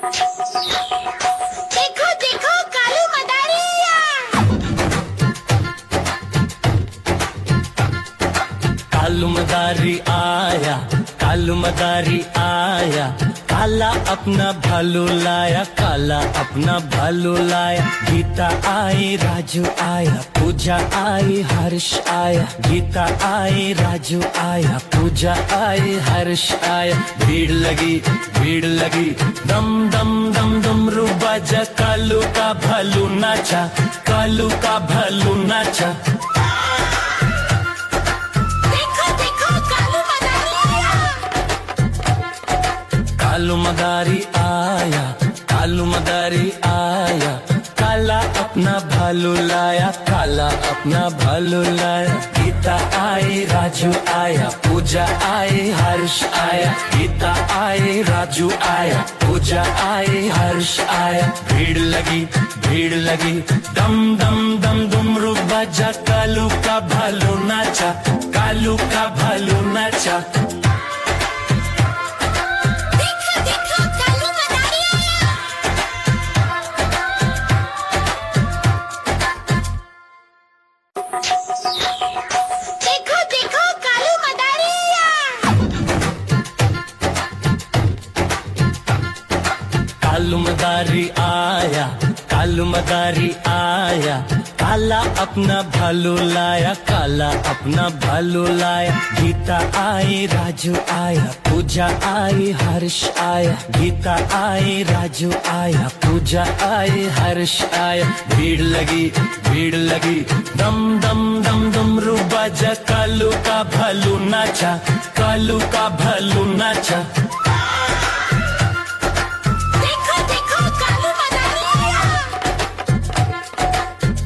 देखो देखो कालू मदारिया। कालू मदारी आया, कालू मदारी आया, काला अपना भालू लाया, काला अपना भालू लाया। गीता आई, राजू आया, पूजा आई, हर्ष आया। गीता आई, राजू आया, पूजा आई, हर्ष आया। भीड़ लगी, भीड़ लगी, दम दम दम डमरू बाजा। कालू का भालू नाचा, कालू का भालू नाचा। कालू मदारी आया, कालू मदारी आया, काला अपना भालू लाया, काला अपना भालू लाया। गीता आई, राजू आया, पूजा आई, हर्ष आया। गीता आई, राजू आया, पूजा आई, हर्ष आया। भीड़ लगी, भीड़ लगी, दम दम दम डमरू बाजा। कालू का भालू नाचा, कालू का भालू नाचा। देखो देखो कालू मदारिया। कालू मदारी आया, कालू मदारी आया, काला अपना भालू लाया, काला अपना भालू लाया। गीता आई, राजू आया, पूजा आई, हर्ष आया। गीता आई, राजू आया, पूजा आई, हर्ष आया। भीड़ लगी, भीड़ लगी, दम दम दम डमरू बाजा। कालू का भालू नाचा, कालू का भालू नाचा।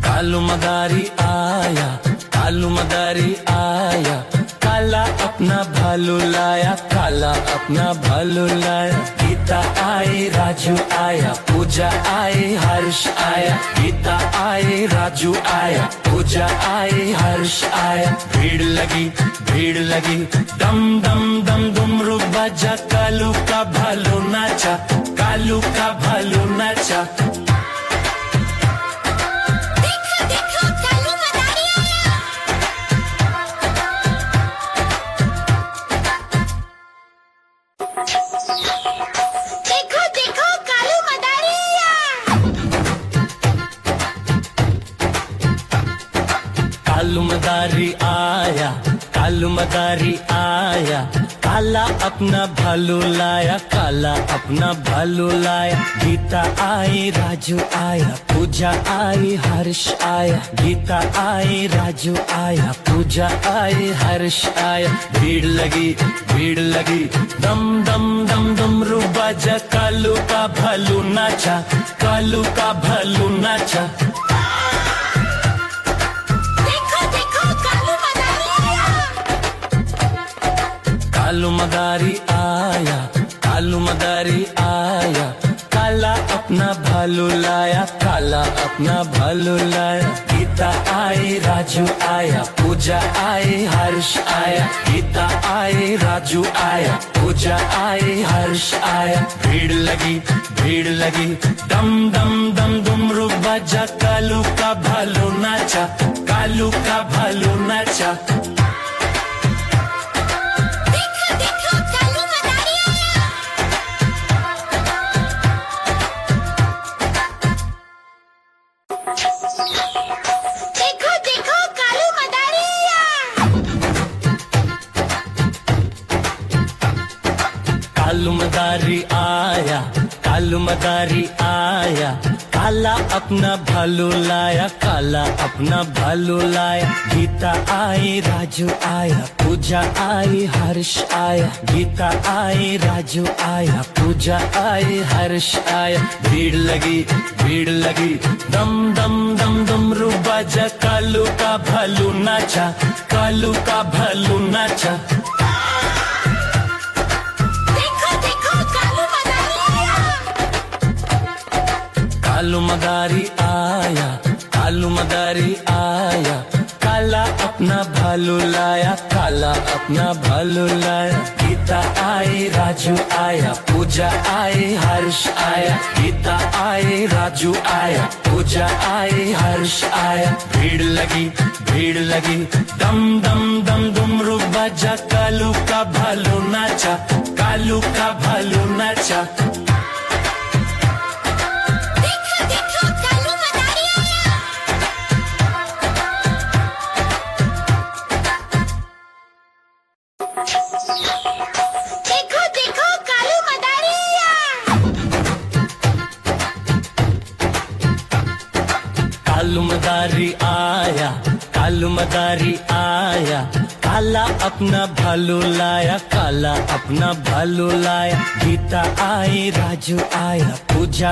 कालू मदारी आया, कालू मदारी आया, काला अपना भालू लाया, काला अपना भालू लाया। गीता आई, राजू आया, पूजा आई, हर्ष आया। गीता आई, राजू आया, पूजा आई, हर्ष आया। भीड़ लगी, भीड़ लगी, दम दम दम डमरू बाजा। कालू का भालू नाचा, कालू का भालू नाचा। देखो देखो कालू मदारिया। कालू मदारी आया, कालू मदारी आया, काला अपना भालू लाया, काला अपना भालू लाया। गीता आई, राजू आया, पूजा आई, हर्ष आया। गीता आई, राजू आया, पूजा आई, हर्ष आया। भीड़ लगी, भीड़ लगी, दम दम दम डमरू बाजा। कालू का भालू नाचा, कालू का भालू नाचा। कालू मदारी आया, कालू मदारी आया, काला अपना भालू लाया, काला अपना भालू लाया। गीता आई, राजू आया, पूजा आई, हर्ष आया। गीता आई, राजू आया, पूजा आई, हर्ष आया। भीड़ लगी, भीड़ लगी, दम दम दम डमरू बाजा। कालू का भालू नाचा, कालू का भालू नाचा। देखो देखो कालू मदारिया। कालू मदारी आया, कालू मदारी आया, काला अपना भालू लाया, काला अपना भालू लाया। गीता आई, राजू आया, पूजा आई, हर्ष आया। गीता आई, राजू आया, पूजा आई, हर्ष आया। भीड़ लगी, भीड़ लगी, दम दम दम डमरू बाजा। कालू का भालू नाचा, कालू का भालू नाचा। कालू मदारी आया, कालू मदारी आया, काला काला अपना भालू लाया, काला अपना भालू लाया। गीता आई, राजू आया, पूजा आई, हर्ष आया। गीता आई, राजू आया, पूजा आई, हर्ष आया। भीड़ लगी, दम दम दम डुमरू बजा, कालू का भालू नाचा, कालू का भालू नाचा। देखो देखो कालू मदारी आया। देखो देखो कालू मदारी कालू मदारी आया, कालू मदारी आया। काला अपना भालू लाया, काला अपना भालू लाया। गीता आई, राजू आया, पूजा